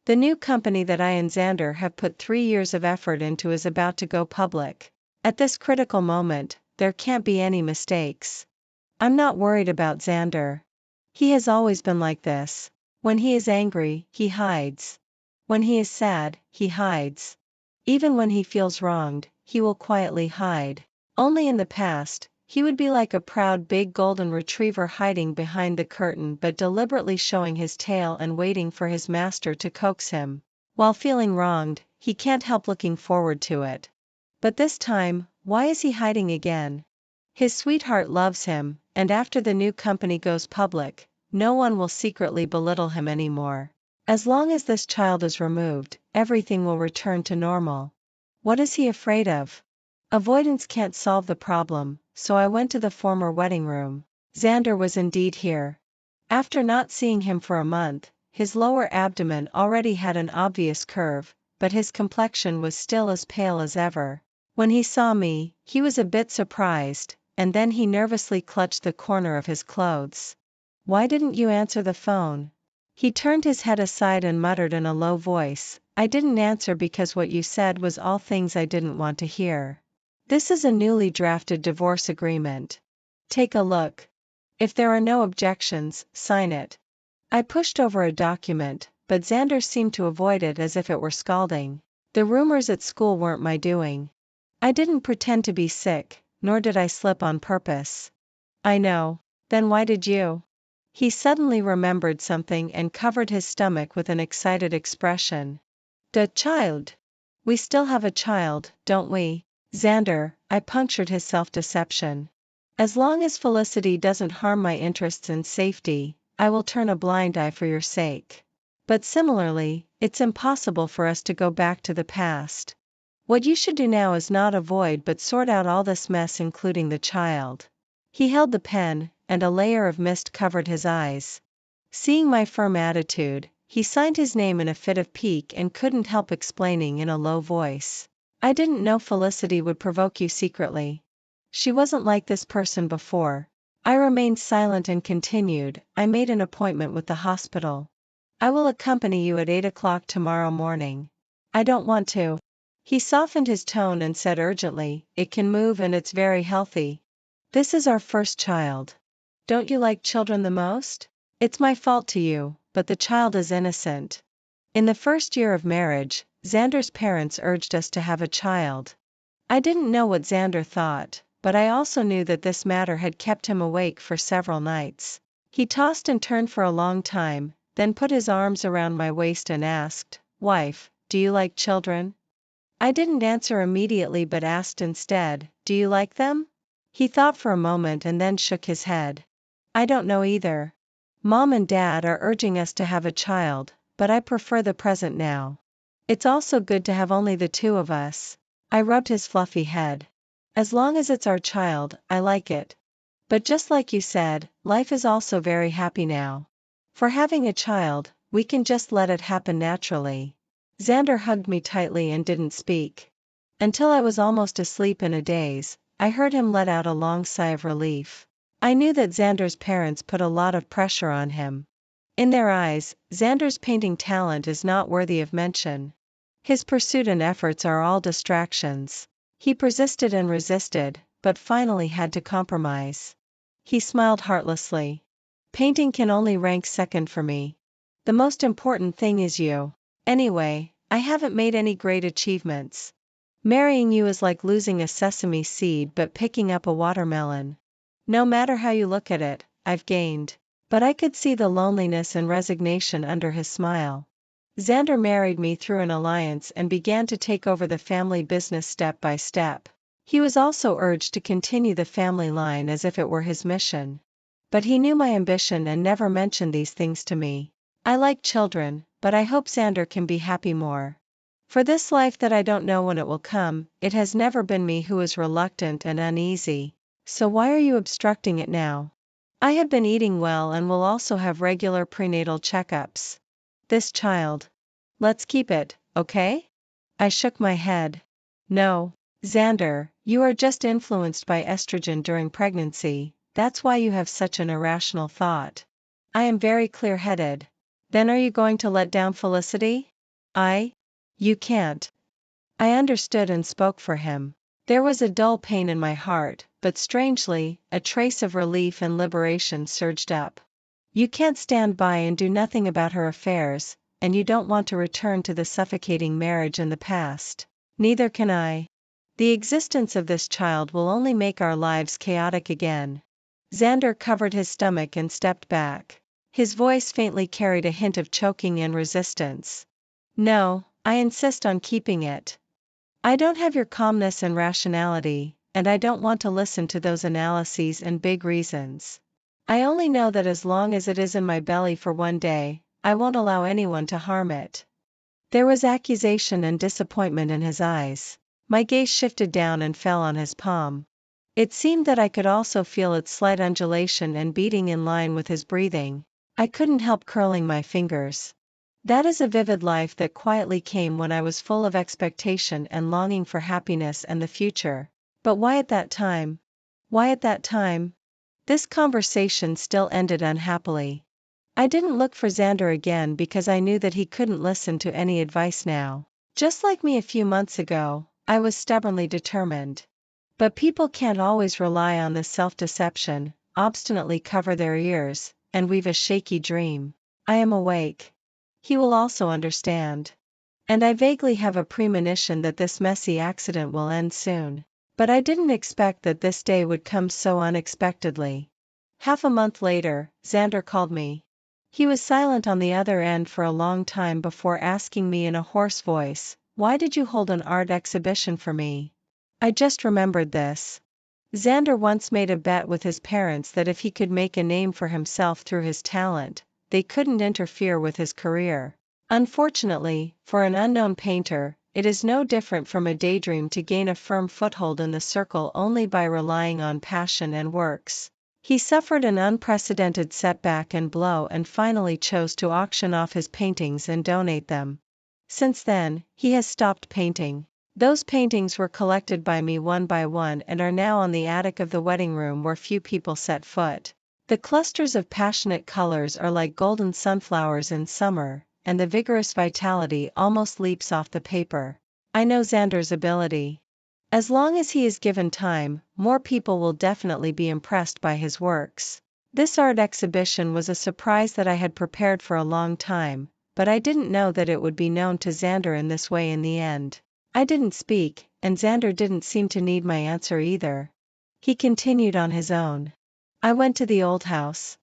The new company that I and Xander have put 3 years of effort into is about to go public. At this critical moment, there can't be any mistakes. I'm not worried about Xander. He has always been like this. When he is angry, he hides. When he is sad, he hides. Even when he feels wronged, he will quietly hide. Only in the past, he would be like a proud big golden retriever hiding behind the curtain but deliberately showing his tail and waiting for his master to coax him. While feeling wronged, he can't help looking forward to it. But this time, why is he hiding again? His sweetheart loves him, and after the new company goes public, no one will secretly belittle him anymore. As long as this child is removed, everything will return to normal. What is he afraid of? Avoidance can't solve the problem, so I went to the former wedding room. Xander was indeed here. After not seeing him for a month, his lower abdomen already had an obvious curve, but his complexion was still as pale as ever. When he saw me, he was a bit surprised, and then he nervously clutched the corner of his clothes. Why didn't you answer the phone? He turned his head aside and muttered in a low voice, I didn't answer because what you said was all things I didn't want to hear. This is a newly drafted divorce agreement. Take a look. If there are no objections, sign it. I pushed over a document, but Xander seemed to avoid it as if it were scalding. The rumors at school weren't my doing. I didn't pretend to be sick, nor did I slip on purpose. I know. Then why did you? He suddenly remembered something and covered his stomach with an excited expression. The child. We still have a child, don't we? Xander, I punctured his self-deception. As long as Felicity doesn't harm my interests and safety, I will turn a blind eye for your sake. But similarly, it's impossible for us to go back to the past. What you should do now is not avoid but sort out all this mess including the child. He held the pen, and a layer of mist covered his eyes. Seeing my firm attitude, he signed his name in a fit of pique and couldn't help explaining in a low voice. I didn't know Felicity would provoke you secretly. She wasn't like this person before. I remained silent and continued, I made an appointment with the hospital. I will accompany you at 8 o'clock tomorrow morning. I don't want to. He softened his tone and said urgently, it can move and it's very healthy. This is our first child. Don't you like children the most? It's my fault to you, but the child is innocent. In the first year of marriage, Xander's parents urged us to have a child. I didn't know what Xander thought, but I also knew that this matter had kept him awake for several nights. He tossed and turned for a long time, then put his arms around my waist and asked, Wife, do you like children? I didn't answer immediately but asked instead, do you like them? He thought for a moment and then shook his head. I don't know either. Mom and Dad are urging us to have a child, but I prefer the present now. It's also good to have only the two of us. I rubbed his fluffy head. As long as it's our child, I like it. But just like you said, life is also very happy now. For having a child, we can just let it happen naturally. Xander hugged me tightly and didn't speak. Until I was almost asleep in a daze, I heard him let out a long sigh of relief. I knew that Xander's parents put a lot of pressure on him. In their eyes, Xander's painting talent is not worthy of mention. His pursuit and efforts are all distractions. He persisted and resisted, but finally had to compromise. He smiled heartlessly. Painting can only rank second for me. The most important thing is you. Anyway, I haven't made any great achievements. Marrying you is like losing a sesame seed but picking up a watermelon. No matter how you look at it, I've gained. But I could see the loneliness and resignation under his smile. Xander married me through an alliance and began to take over the family business step by step. He was also urged to continue the family line as if it were his mission. But he knew my ambition and never mentioned these things to me. I like children, but I hope Xander can be happy more. For this life that I don't know when it will come, it has never been me who is reluctant and uneasy. So why are you obstructing it now? I have been eating well and will also have regular prenatal checkups. This child. Let's keep it, okay? I shook my head. No, Xander, you are just influenced by estrogen during pregnancy, that's why you have such an irrational thought. I am very clear-headed. Then are you going to let down Felicity? You can't. I understood and spoke for him. There was a dull pain in my heart, but strangely, a trace of relief and liberation surged up. You can't stand by and do nothing about her affairs, and you don't want to return to the suffocating marriage in the past. Neither can I. The existence of this child will only make our lives chaotic again. Xander covered his stomach and stepped back. His voice faintly carried a hint of choking and resistance. No, I insist on keeping it. I don't have your calmness and rationality, and I don't want to listen to those analyses and big reasons. I only know that as long as it is in my belly for one day, I won't allow anyone to harm it. There was accusation and disappointment in his eyes. My gaze shifted down and fell on his palm. It seemed that I could also feel its slight undulation and beating in line with his breathing. I couldn't help curling my fingers. That is a vivid life that quietly came when I was full of expectation and longing for happiness and the future. But why at that time? Why at that time? This conversation still ended unhappily. I didn't look for Xander again because I knew that he couldn't listen to any advice now. Just like me a few months ago, I was stubbornly determined. But people can't always rely on this self-deception, obstinately cover their ears, and weave a shaky dream. I am awake. He will also understand. And I vaguely have a premonition that this messy accident will end soon. But I didn't expect that this day would come so unexpectedly. Half a month later, Xander called me. He was silent on the other end for a long time before asking me in a hoarse voice, "Why did you hold an art exhibition for me?" I just remembered this. Xander once made a bet with his parents that if he could make a name for himself through his talent, they couldn't interfere with his career. Unfortunately, for an unknown painter, it is no different from a daydream to gain a firm foothold in the circle only by relying on passion and works. He suffered an unprecedented setback and blow and finally chose to auction off his paintings and donate them. Since then, he has stopped painting. Those paintings were collected by me one by one and are now on the attic of the wedding room where few people set foot. The clusters of passionate colors are like golden sunflowers in summer, and the vigorous vitality almost leaps off the paper. I know Xander's ability. As long as he is given time, more people will definitely be impressed by his works. This art exhibition was a surprise that I had prepared for a long time, but I didn't know that it would be known to Xander in this way in the end. I didn't speak, and Xander didn't seem to need my answer either. He continued on his own. I went to the old house.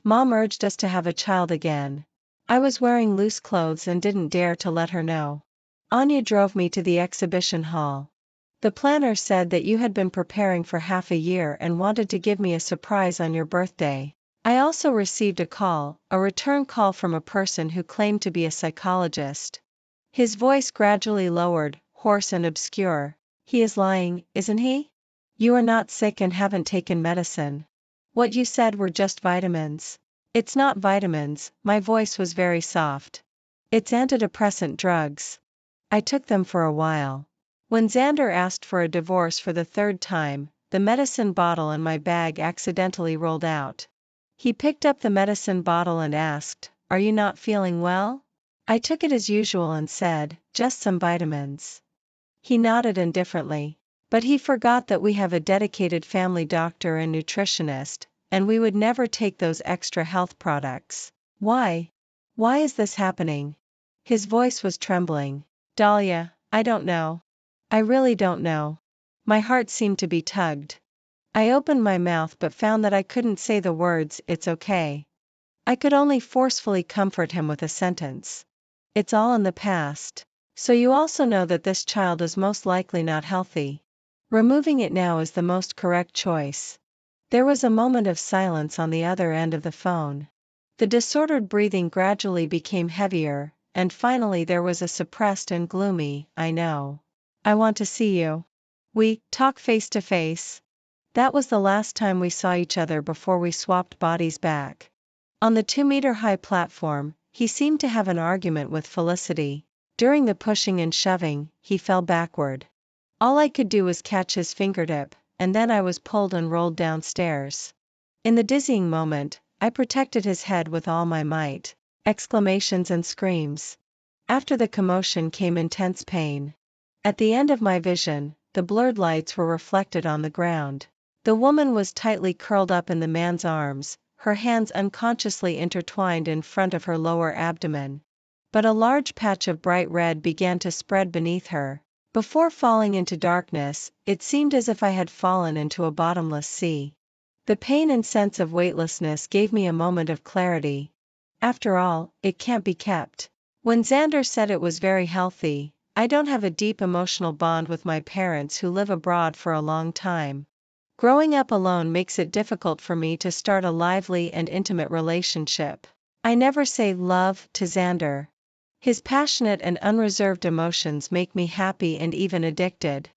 Mom urged us to have a child again. I was wearing loose clothes and didn't dare to let her know. Anya drove me to the exhibition hall. The planner said that you had been preparing for half a year and wanted to give me a surprise on your birthday. I also received a return call from a person who claimed to be a psychologist. His voice gradually lowered, hoarse and obscure. He is lying, isn't he? You are not sick and haven't taken medicine. What you said were just vitamins. It's not vitamins, my voice was very soft. It's antidepressant drugs. I took them for a while. When Xander asked for a divorce for the third time, the medicine bottle in my bag accidentally rolled out. He picked up the medicine bottle and asked, "Are you not feeling well?" I took it as usual and said, "Just some vitamins." He nodded indifferently. But he forgot that we have a dedicated family doctor and nutritionist, and we would never take those extra health products. Why? Why is this happening? His voice was trembling. Dahlia, I don't know. I really don't know. My heart seemed to be tugged. I opened my mouth but found that I couldn't say the words, "It's okay." I could only forcefully comfort him with a sentence. It's all in the past. So you also know that this child is most likely not healthy. Removing it now is the most correct choice. There was a moment of silence on the other end of the phone. The disordered breathing gradually became heavier, and finally there was a suppressed and gloomy, "I know. I want to see you. We talk face to face." That was the last time we saw each other before we swapped bodies back. On the 2-meter-high platform, he seemed to have an argument with Felicity. During the pushing and shoving, he fell backward. All I could do was catch his fingertip, and then I was pulled and rolled downstairs. In the dizzying moment, I protected his head with all my might. Exclamations and screams. After the commotion came intense pain. At the end of my vision, the blurred lights were reflected on the ground. The woman was tightly curled up in the man's arms, her hands unconsciously intertwined in front of her lower abdomen. But a large patch of bright red began to spread beneath her. Before falling into darkness, it seemed as if I had fallen into a bottomless sea. The pain and sense of weightlessness gave me a moment of clarity. After all, it can't be kept. When Xander said it was very healthy, I don't have a deep emotional bond with my parents who live abroad for a long time. Growing up alone makes it difficult for me to start a lively and intimate relationship. I never say love to Xander. His passionate and unreserved emotions make me happy and even addicted.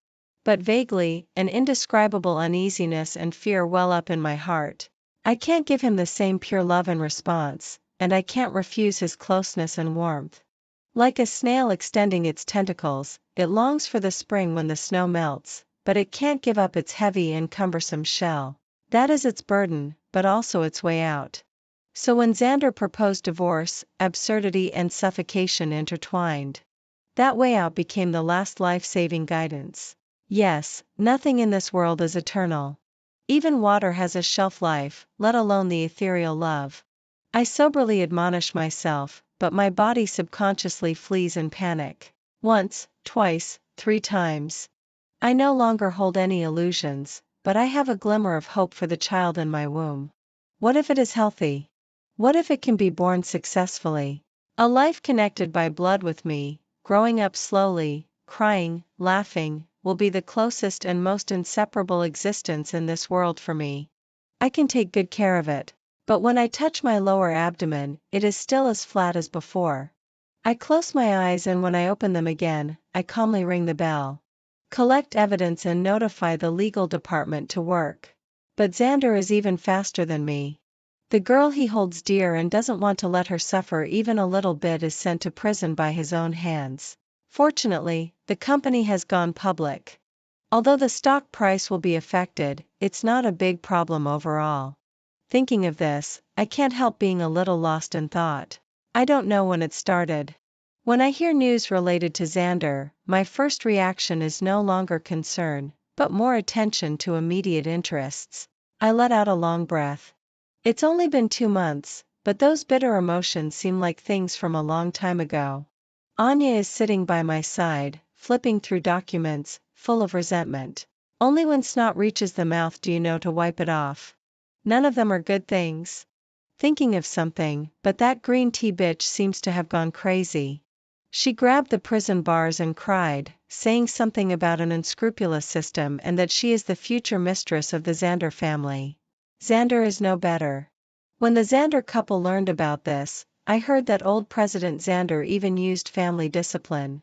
But vaguely, an indescribable uneasiness and fear well up in my heart. I can't give him the same pure love and response, and I can't refuse his closeness and warmth. Like a snail extending its tentacles, it longs for the spring when the snow melts, but it can't give up its heavy and cumbersome shell. That is its burden, but also its way out. So when Xander proposed divorce, absurdity and suffocation intertwined. That way out became the last life-saving guidance. Yes, nothing in this world is eternal. Even water has a shelf life, let alone the ethereal love. I soberly admonish myself, but my body subconsciously flees in panic. Once, twice, 3 times. I no longer hold any illusions, but I have a glimmer of hope for the child in my womb. What if it is healthy? What if it can be born successfully? A life connected by blood with me, growing up slowly, crying, laughing, will be the closest and most inseparable existence in this world for me. I can take good care of it, but when I touch my lower abdomen, it is still as flat as before. I close my eyes and when I open them again, I calmly ring the bell. Collect evidence and notify the legal department to work. But Xander is even faster than me. The girl he holds dear and doesn't want to let her suffer even a little bit is sent to prison by his own hands. Fortunately, the company has gone public. Although the stock price will be affected, it's not a big problem overall. Thinking of this, I can't help being a little lost in thought. I don't know when it started. When I hear news related to Xander, my first reaction is no longer concern, but more attention to immediate interests. I let out a long breath. It's only been 2 months, but those bitter emotions seem like things from a long time ago. Anya is sitting by my side, flipping through documents, full of resentment. Only when snot reaches the mouth do you know to wipe it off. None of them are good things. Thinking of something, but that green tea bitch seems to have gone crazy. She grabbed the prison bars and cried, saying something about an unscrupulous system and that she is the future mistress of the Xander family. Xander is no better. When the Xander couple learned about this, I heard that old President Xander even used family discipline.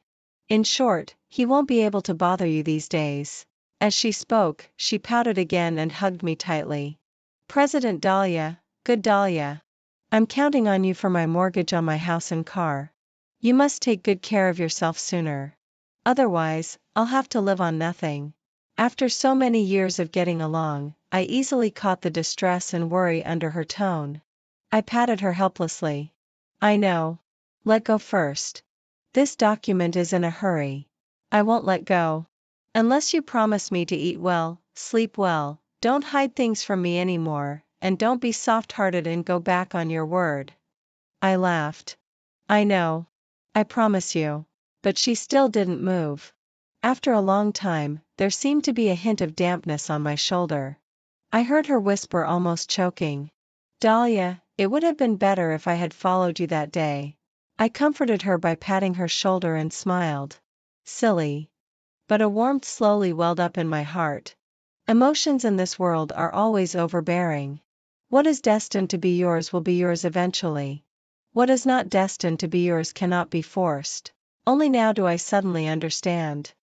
In short, he won't be able to bother you these days. As she spoke, she pouted again and hugged me tightly. President Dahlia, good Dahlia. I'm counting on you for my mortgage on my house and car. You must take good care of yourself sooner. Otherwise, I'll have to live on nothing. After so many years of getting along, I easily caught the distress and worry under her tone. I patted her helplessly. I know. Let go first. This document is in a hurry. I won't let go. Unless you promise me to eat well, sleep well, don't hide things from me anymore, and don't be soft-hearted and go back on your word. I laughed. I know. I promise you. But she still didn't move. After a long time, there seemed to be a hint of dampness on my shoulder. I heard her whisper, almost choking. Dahlia, it would have been better if I had followed you that day. I comforted her by patting her shoulder and smiled. Silly. But a warmth slowly welled up in my heart. Emotions in this world are always overbearing. What is destined to be yours will be yours eventually. What is not destined to be yours cannot be forced. Only now do I suddenly understand.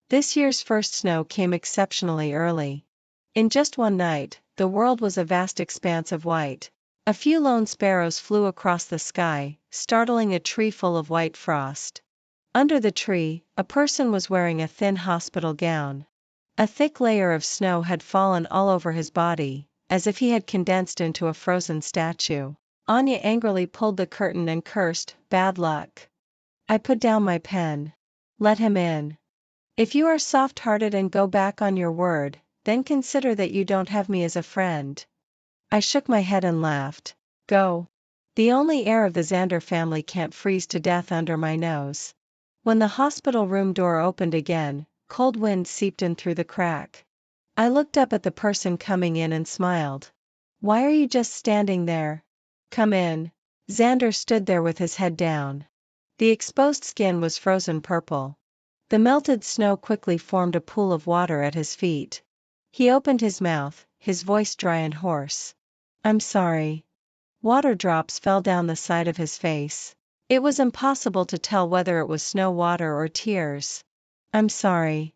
This year's first snow came exceptionally early. In just one night, the world was a vast expanse of white. A few lone sparrows flew across the sky, startling a tree full of white frost. Under the tree, a person was wearing a thin hospital gown. A thick layer of snow had fallen all over his body, as if he had condensed into a frozen statue. Anya angrily pulled the curtain and cursed, "Bad luck." I put down my pen. Let him in. If you are soft-hearted and go back on your word, then consider that you don't have me as a friend. I shook my head and laughed. Go. The only heir of the Xander family can't freeze to death under my nose. When the hospital room door opened again, cold wind seeped in through the crack. I looked up at the person coming in and smiled. Why are you just standing there? Come in. Xander stood there with his head down. The exposed skin was frozen purple. The melted snow quickly formed a pool of water at his feet. He opened his mouth, his voice dry and hoarse. I'm sorry. Water drops fell down the side of his face. It was impossible to tell whether it was snow water or tears. I'm sorry.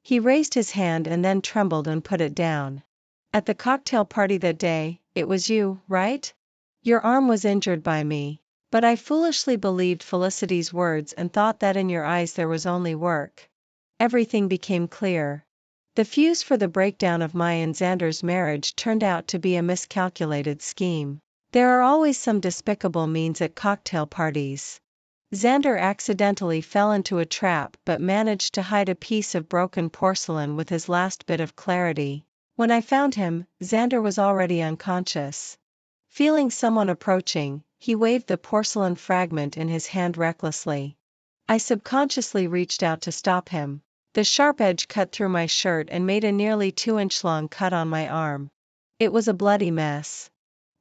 He raised his hand and then trembled and put it down. At the cocktail party that day, it was you, right? Your arm was injured by me. But I foolishly believed Felicity's words and thought that in your eyes there was only work. Everything became clear. The fuse for the breakdown of my and Xander's marriage turned out to be a miscalculated scheme. There are always some despicable means at cocktail parties. Xander accidentally fell into a trap but managed to hide a piece of broken porcelain with his last bit of clarity. When I found him, Xander was already unconscious. Feeling someone approaching, he waved the porcelain fragment in his hand recklessly. I subconsciously reached out to stop him. The sharp edge cut through my shirt and made a nearly 2-inch long cut on my arm. It was a bloody mess.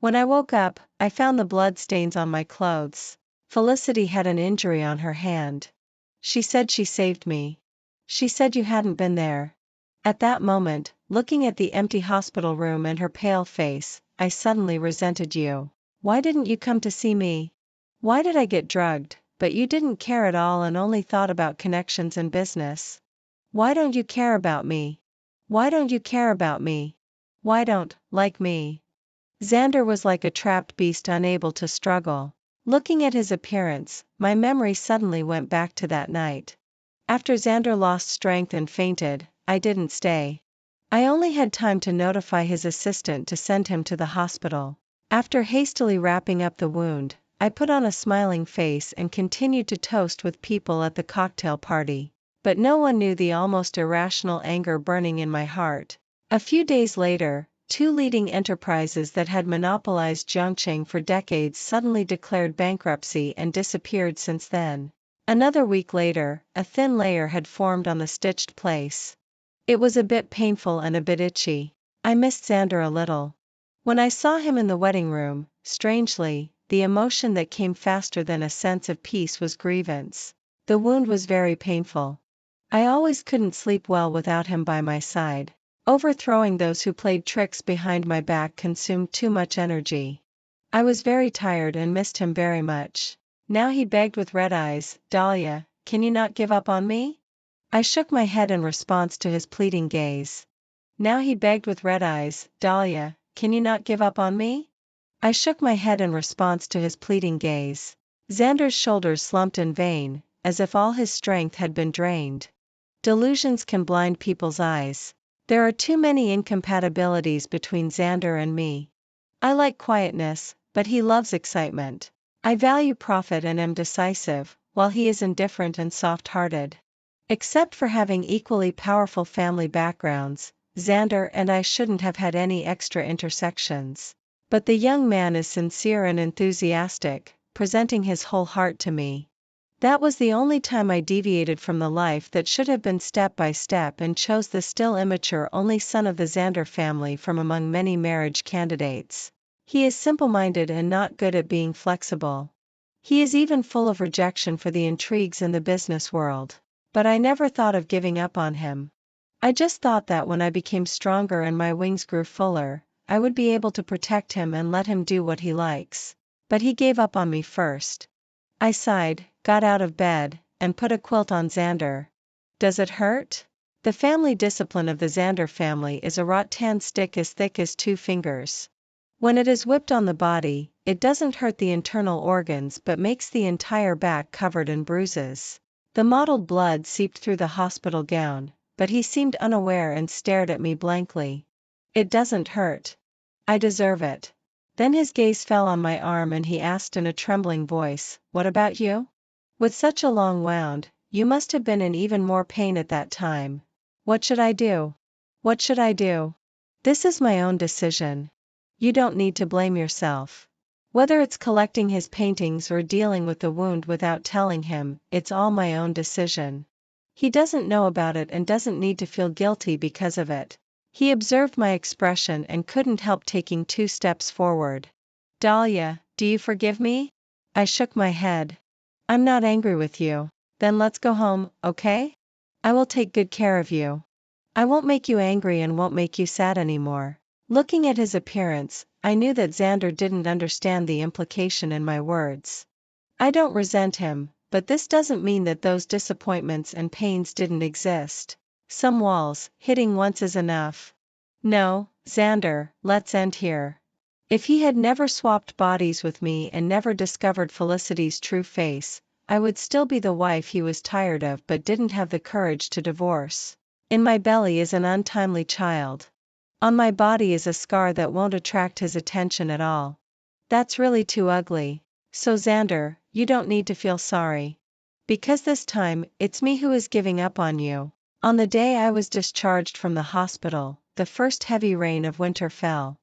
When I woke up, I found the blood stains on my clothes. Felicity had an injury on her hand. She said she saved me. She said you hadn't been there. At that moment, looking at the empty hospital room and her pale face, I suddenly resented you. Why didn't you come to see me? Why did I get drugged, but you didn't care at all and only thought about connections and business. Why don't you care about me? Why don't you care about me? Why don't, like me? Xander was like a trapped beast unable to struggle. Looking at his appearance, my memory suddenly went back to that night. After Xander lost strength and fainted, I didn't stay. I only had time to notify his assistant to send him to the hospital. After hastily wrapping up the wound, I put on a smiling face and continued to toast with people at the cocktail party. But no one knew the almost irrational anger burning in my heart. A few days later, two leading enterprises that had monopolized Zhongcheng for decades suddenly declared bankruptcy and disappeared since then. Another week later, a thin layer had formed on the stitched place. It was a bit painful and a bit itchy. I missed Xander a little. When I saw him in the wedding room, strangely, the emotion that came faster than a sense of peace was grievance. The wound was very painful. I always couldn't sleep well without him by my side. Overthrowing those who played tricks behind my back consumed too much energy. I was very tired and missed him very much. Now he begged with red eyes, "Dahlia, can you not give up on me?" I shook my head in response to his pleading gaze. Now he begged with red eyes, "Dahlia, can you not give up on me?" I shook my head in response to his pleading gaze. Xander's shoulders slumped in vain, as if all his strength had been drained. Delusions can blind people's eyes. There are too many incompatibilities between Xander and me. I like quietness, but he loves excitement. I value profit and am decisive, while he is indifferent and soft-hearted. Except for having equally powerful family backgrounds, Xander and I shouldn't have had any extra intersections. But the young man is sincere and enthusiastic, presenting his whole heart to me. That was the only time I deviated from the life that should have been step by step and chose the still immature only son of the Xander family from among many marriage candidates. He is simple-minded and not good at being flexible. He is even full of rejection for the intrigues in the business world. But I never thought of giving up on him. I just thought that when I became stronger and my wings grew fuller, I would be able to protect him and let him do what he likes. But he gave up on me first. I sighed, got out of bed, and put a quilt on Xander. Does it hurt? The family discipline of the Xander family is a rattan stick as thick as 2 fingers. When it is whipped on the body, it doesn't hurt the internal organs but makes the entire back covered in bruises. The mottled blood seeped through the hospital gown, but he seemed unaware and stared at me blankly. It doesn't hurt. I deserve it. Then his gaze fell on my arm and he asked in a trembling voice, "What about you? With such a long wound, you must have been in even more pain at that time. What should I do? What should I do? This is my own decision. You don't need to blame yourself. Whether it's collecting his paintings or dealing with the wound without telling him, it's all my own decision. He doesn't know about it and doesn't need to feel guilty because of it." He observed my expression and couldn't help taking 2 steps forward. "Dahlia, do you forgive me?" I shook my head. "I'm not angry with you." "Then let's go home, okay? I will take good care of you. I won't make you angry and won't make you sad anymore." Looking at his appearance, I knew that Xander didn't understand the implication in my words. I don't resent him, but this doesn't mean that those disappointments and pains didn't exist. Some walls, hitting once is enough. No, Xander, let's end here. If he had never swapped bodies with me and never discovered Felicity's true face, I would still be the wife he was tired of but didn't have the courage to divorce. In my belly is an untimely child. On my body is a scar that won't attract his attention at all. That's really too ugly. So Xander, you don't need to feel sorry. Because this time, it's me who is giving up on you. On the day I was discharged from the hospital, the first heavy rain of winter fell.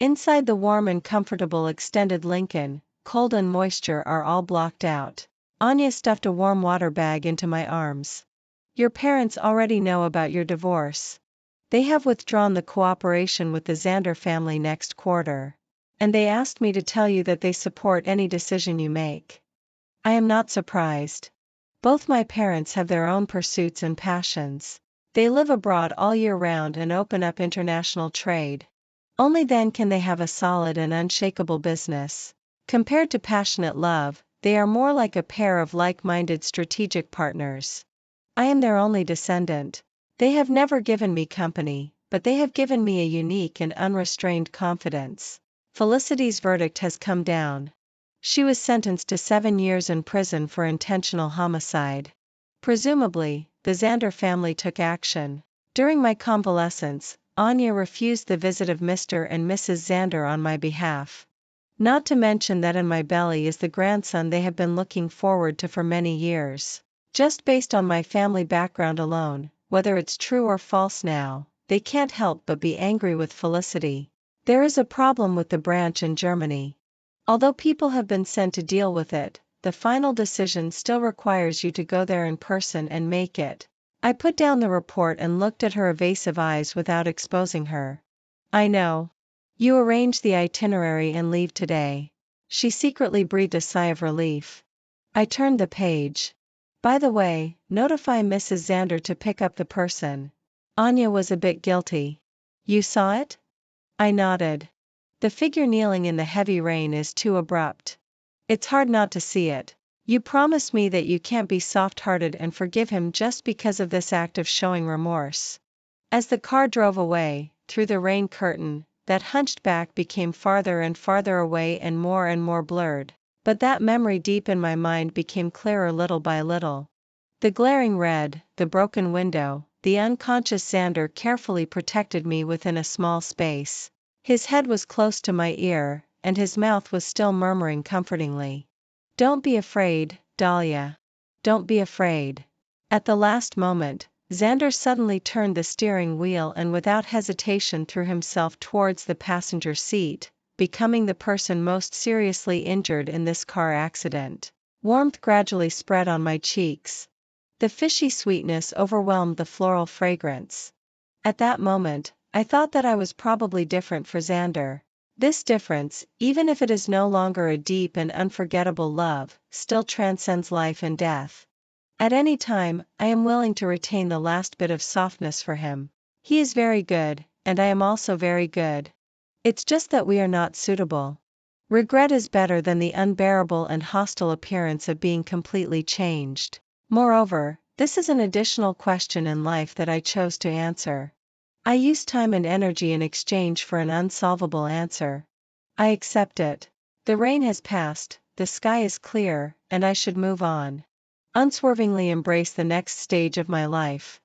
Inside the warm and comfortable extended Lincoln, cold and moisture are all blocked out. Anya stuffed a warm water bag into my arms. "Your parents already know about your divorce. They have withdrawn the cooperation with the Xander family next quarter. And they asked me to tell you that they support any decision you make. I am not surprised. Both my parents have their own pursuits and passions. They live abroad all year round and open up international trade. Only then can they have a solid and unshakable business. Compared to passionate love, they are more like a pair of like-minded strategic partners. I am their only descendant. They have never given me company, but they have given me a unique and unrestrained confidence. Felicity's verdict has come down. She was sentenced to 7 years in prison for intentional homicide. Presumably, the Xander family took action. During my convalescence, Anya refused the visit of Mr. and Mrs. Xander on my behalf. Not to mention that in my belly is the grandson they have been looking forward to for many years. Just based on my family background alone, whether it's true or false now, they can't help but be angry with Felicity. There is a problem with the branch in Germany. Although people have been sent to deal with it, the final decision still requires you to go there in person and make it. I put down the report and looked at her evasive eyes without exposing her. I know. You arrange the itinerary and leave today. She secretly breathed a sigh of relief. I turned the page. By the way, notify Mrs. Xander to pick up the person. Anya was a bit guilty. You saw it? I nodded. The figure kneeling in the heavy rain is too abrupt. It's hard not to see it. You promise me that you can't be soft-hearted and forgive him just because of this act of showing remorse. As the car drove away, through the rain curtain, that hunched back became farther and farther away and more blurred, but that memory deep in my mind became clearer little by little. The glaring red, the broken window, the unconscious Xander carefully protected me within a small space. His head was close to my ear, and his mouth was still murmuring comfortingly. Don't be afraid, Dahlia. Don't be afraid. At the last moment, Xander suddenly turned the steering wheel and without hesitation threw himself towards the passenger seat, becoming the person most seriously injured in this car accident. Warmth gradually spread on my cheeks. The fishy sweetness overwhelmed the floral fragrance. At that moment, I thought that I was probably different for Xander. This difference, even if it is no longer a deep and unforgettable love, still transcends life and death. At any time, I am willing to retain the last bit of softness for him. He is very good, and I am also very good. It's just that we are not suitable. Regret is better than the unbearable and hostile appearance of being completely changed. Moreover, this is an additional question in life that I chose to answer. I use time and energy in exchange for an unsolvable answer. I accept it. The rain has passed, the sky is clear, and I should move on. Unswervingly embrace the next stage of my life.